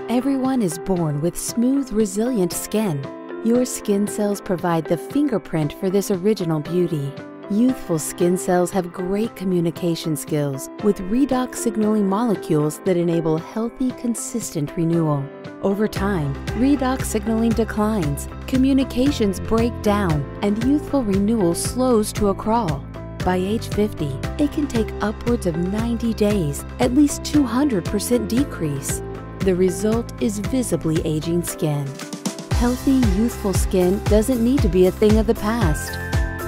Everyone is born with smooth, resilient skin. Your skin cells provide the fingerprint for this original beauty. Youthful skin cells have great communication skills with redox signaling molecules that enable healthy, consistent renewal. Over time, redox signaling declines, communications break down, and youthful renewal slows to a crawl. By age 50, it can take upwards of 90 days, at least 200% decrease. The result is visibly aging skin. Healthy, youthful skin doesn't need to be a thing of the past.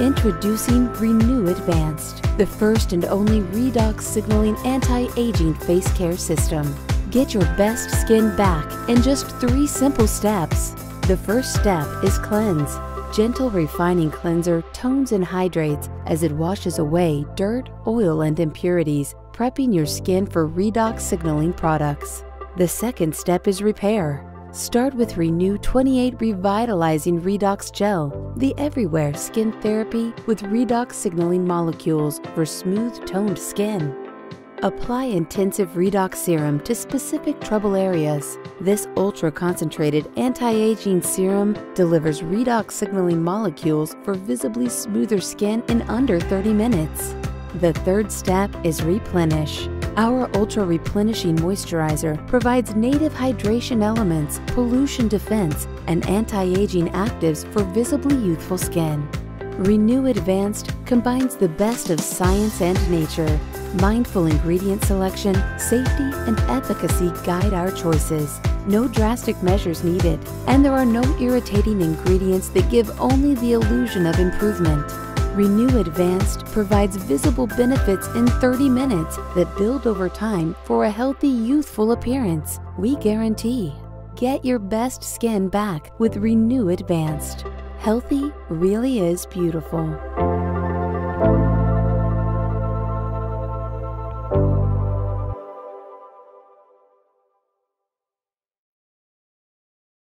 Introducing Renew Advanced, the first and only redox signaling anti-aging face care system. Get your best skin back in just 3 simple steps. The first step is cleanse. Gentle refining cleanser tones and hydrates as it washes away dirt, oil, and impurities, prepping your skin for redox signaling products. The second step is repair. Start with Renew 28 Revitalizing Redox Gel, the everywhere skin therapy with redox signaling molecules for smooth, toned skin. Apply intensive redox serum to specific trouble areas. This ultra-concentrated anti-aging serum delivers redox signaling molecules for visibly smoother skin in under 30 minutes. The third step is replenish. Our Ultra Replenishing Moisturizer provides native hydration elements, pollution defense, and anti-aging actives for visibly youthful skin. Renew Advanced combines the best of science and nature. Mindful ingredient selection, safety, and efficacy guide our choices. No drastic measures needed, and there are no irritating ingredients that give only the illusion of improvement. Renew Advanced provides visible benefits in 30 minutes that build over time for a healthy, youthful appearance. We guarantee. Get your best skin back with Renew Advanced. Healthy really is beautiful.